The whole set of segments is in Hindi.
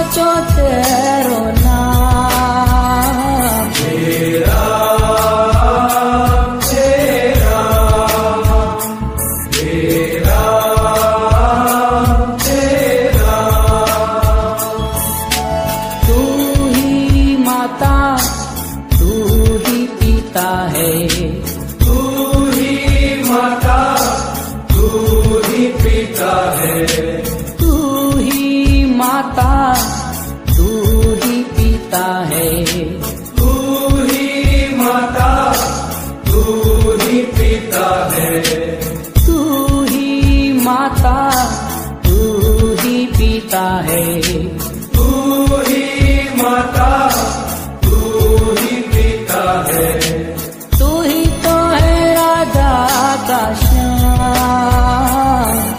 साचो तेरो नाम। तेरा तेरा तेरा तेरा। तू ही माता तू ही पिता है, तू ही माता तू ही पिता है, तू ही माता तू ही पिता है, तू ही माता तू ही पिता है, तू ही माता तू ही पिता है, तू ही माता तू ही पिता है। तू ही तो है राधा का श्याम।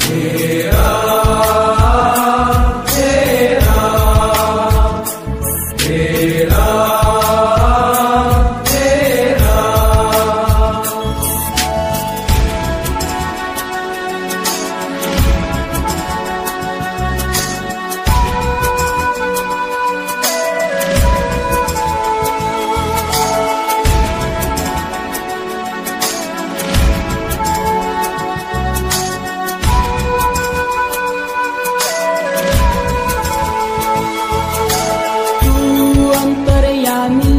तेरा तेरा तेरा तेरा। तू अंतर्यामी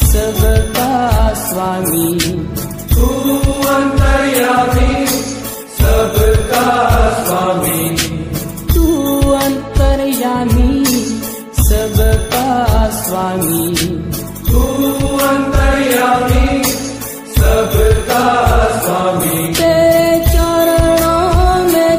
सबका स्वामी, तू अंतर्यामी सबका स्वामी, तू अंतर्यामी सबका स्वामी, तू अंतर्यामी सबका स्वामी। तेरे चरणों में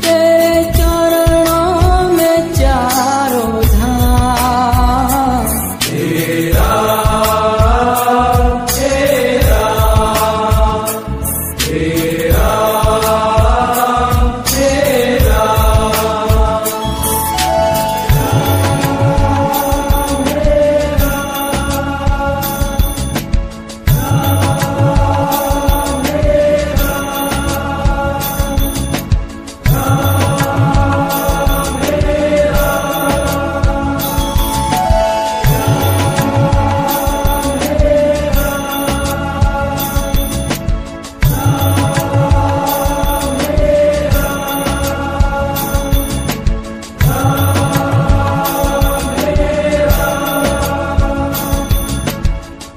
तेरे चरणों में चारों धाम। तेरा तेरा तेरा तेरा।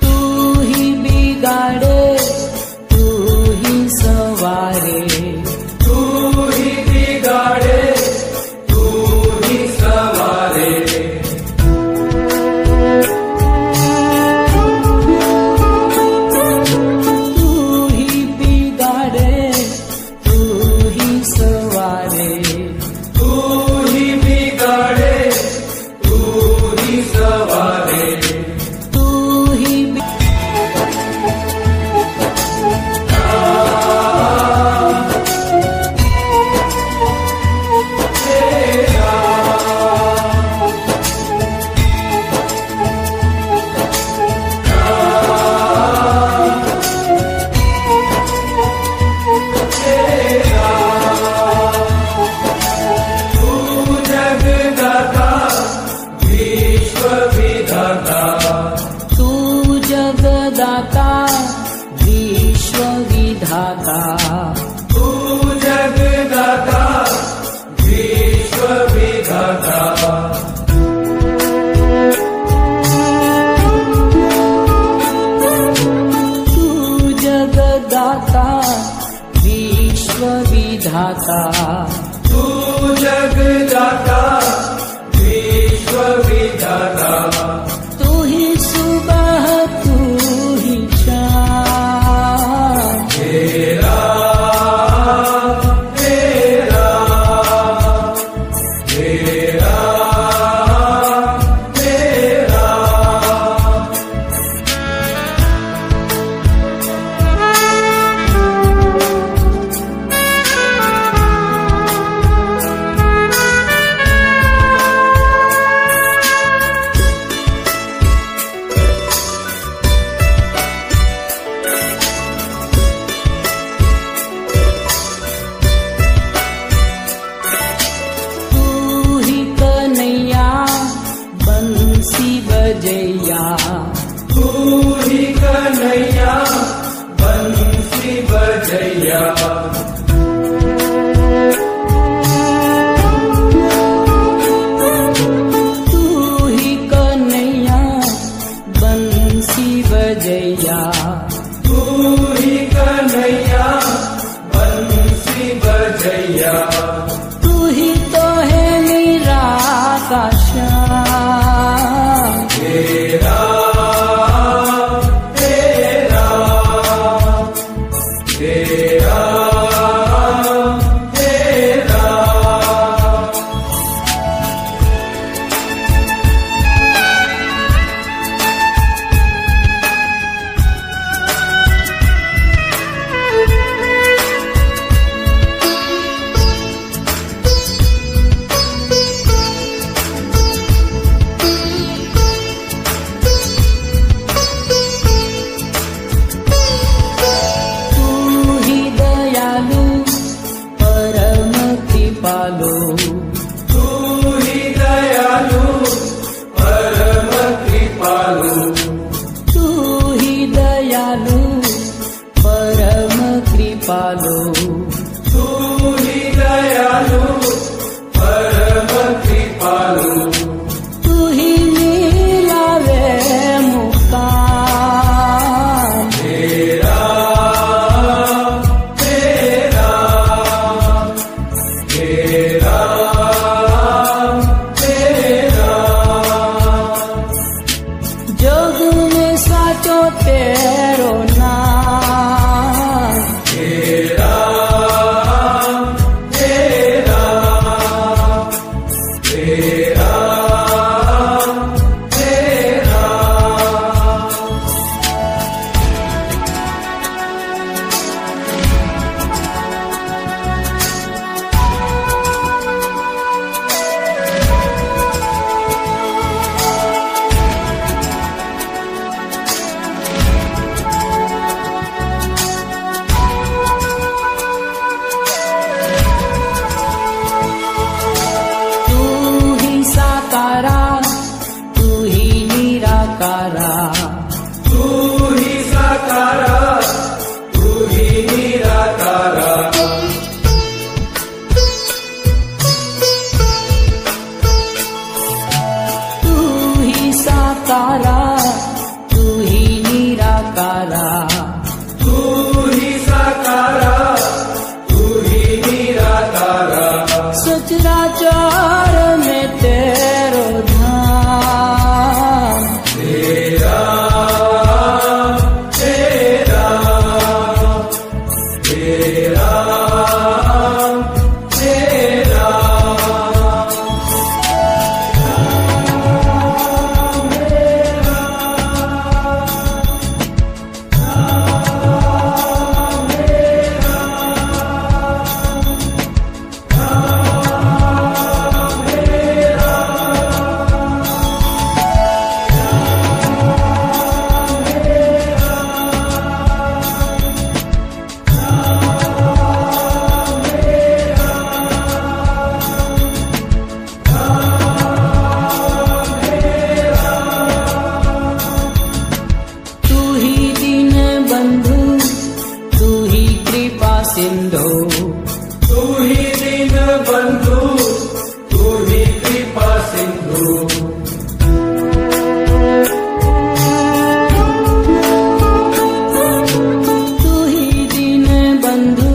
तू ही बिगाड़े तू ही सवारे, तू ही बिगाड़े तू ही सवारे, तू ही बिगाड़े तू ही सवारे, तू ही बिगाड़े तू ही सवारे। तू ही तू जगदाता विश्व विधाता, तू जगदाता विश्व विधाता, तू जगदाता विश्व विधाता। तू जगदाता विश्व विधाता, तू जगदाता विश्व विधाता। तू ही सुबह तू ही शाम। तेरा तेरा तेरा तेरा। का श्याम। तेरा तेरा तेरा तेरा तू ही दयालु परम कृपालु। तू ही दयालु परम कृपालु। तू ही दयालु परम कृपालु। तू ही दयालु परम कृपालु। तू ही मिलावे मुक्तान। तेरा तेरा तेरा तेरा जोग में साचो तेरो नाम। तेरा तेरा तेरा तेरा तू ही साकारा तू ही निराकारा। तू ही साकारा तू ही निराकारा। तू ही साकारा तू ही निराकारा। तू ही साकारा तू ही निराकारा। सचराचर में तेरो धाम। तेरा तेरा तेरा तेरा तू ही दीन बंधु तू ही कृपा सिंधु। तू ही दीन बंधु तू ही कृपा सिंधु। तू ही दीन बंधु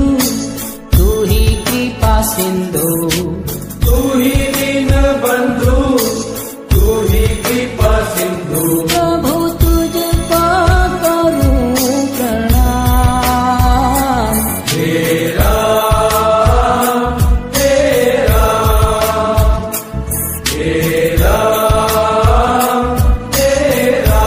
तू ही कृपा सिंधु। तू ही दीन बंधु तू ही कृपा सिंधु। प्रभु तुझको करूं प्रणाम। तेरा तेरा तेरा तेरा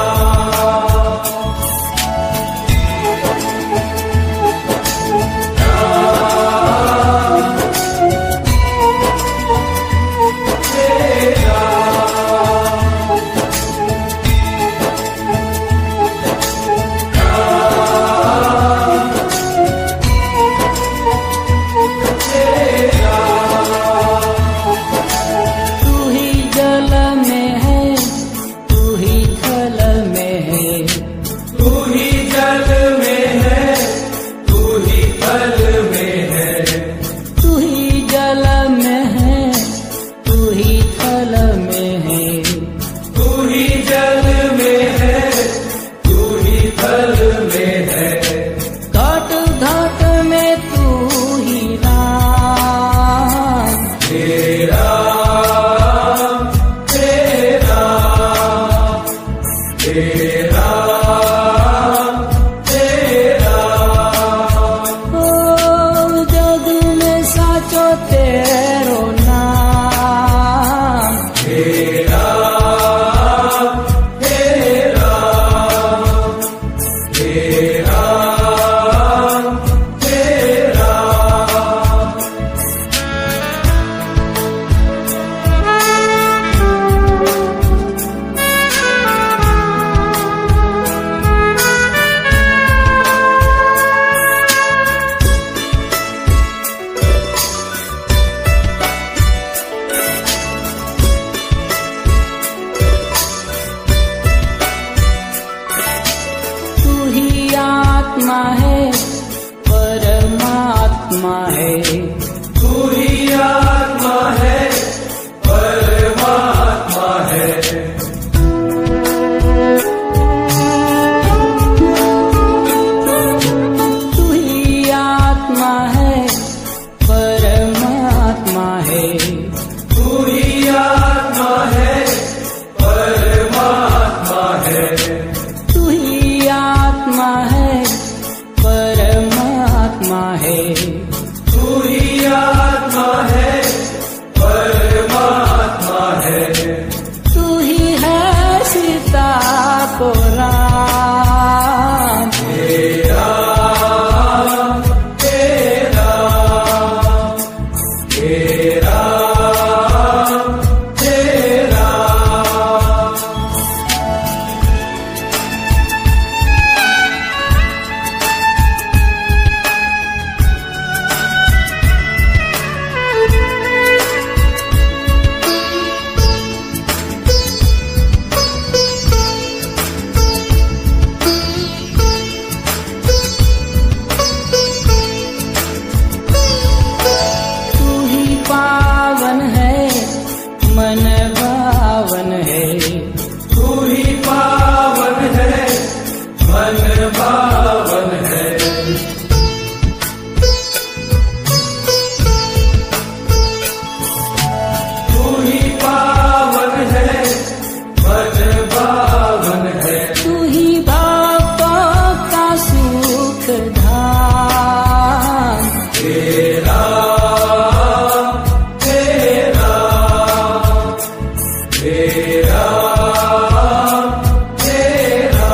तू ही जल में है तू ही थल में है। तू ही जल में है तू ही थल में है। तू ही जल में है तू ही थल में है। तू ही जल में है तू ही थल में है। घट घट में तू ही राम। तेरा तेरा तेरा तू ही पावन है मन भावन है तू ही पावन है मन भावन है तू ही पावन है मन भावन है तू ही बापों का सुख धाम तेरा तेरा तेरा तेरा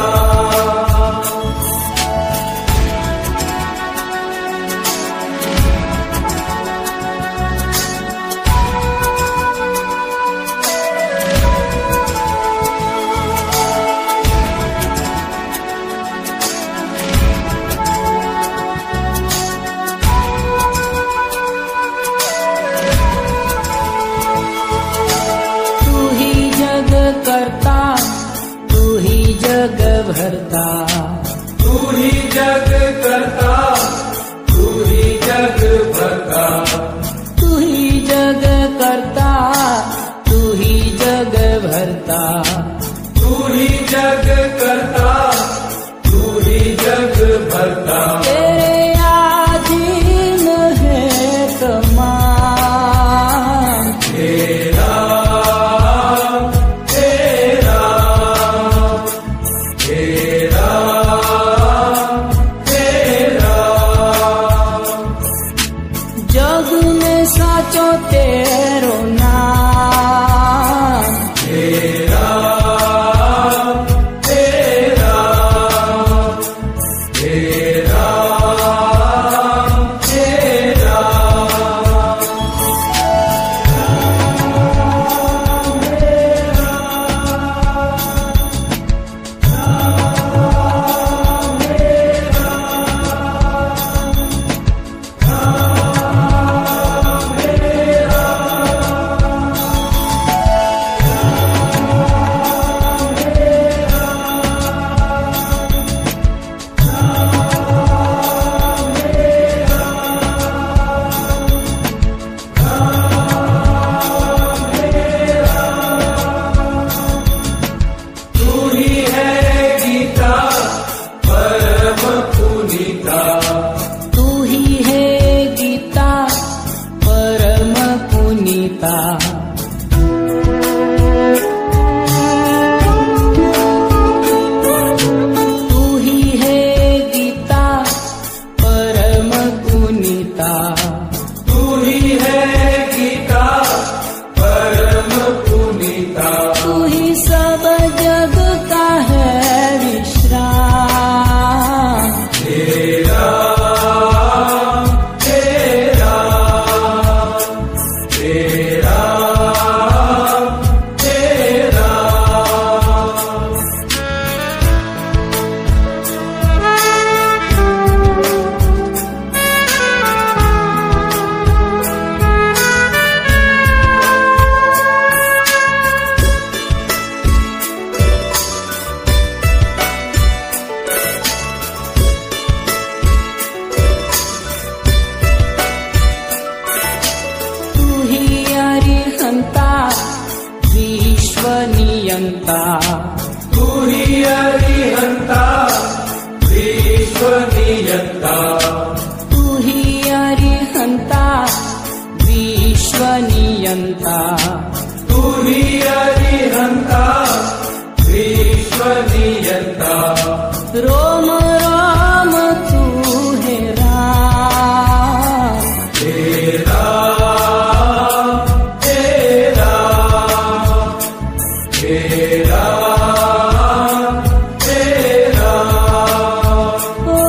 तू ही जग करता तू ही जग भरता तू ही जग करता तू ही जग भरता तू ही जग करता तू ही जग भरता तू ही जग करता तू ही जग भरता तेरे आधीन है तमाम तेरा तेरा तेरा तेरा जग में साचो तेरो नाम तेरा तेरा तेरा तेरा तू ही है गीता परम पुनीता तू ही है गीता परम पुनीता तू ही है गीता परम पुनीता तू ही है गीता परम पुनीता तू ही सब जग का है विश्राम तेरा तेरा तेरा तेरा तू ही अरिहंता विश्व नियंता तू ही अरिहंता विश्व नियंता तू ही अरिहंता विश्व नियंता तू ही अरिहंता विश्व नियंता रोम राम तू है राम तेरा तेरा तेरा तेरा ओ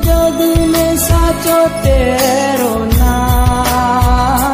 जग में साचो तेरो नाम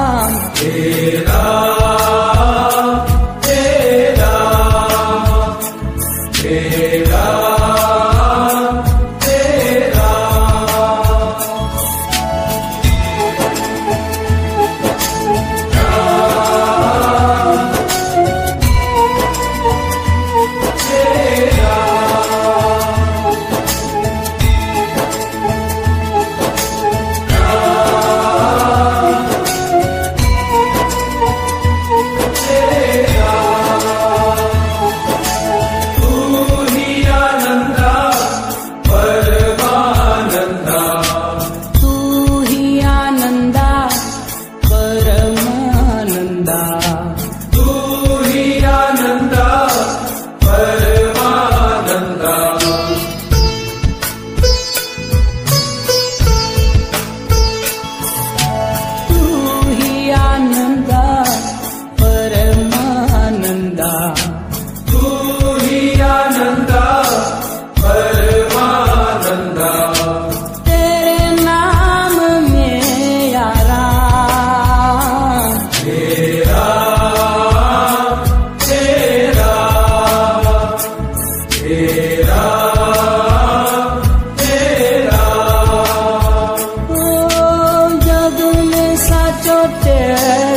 है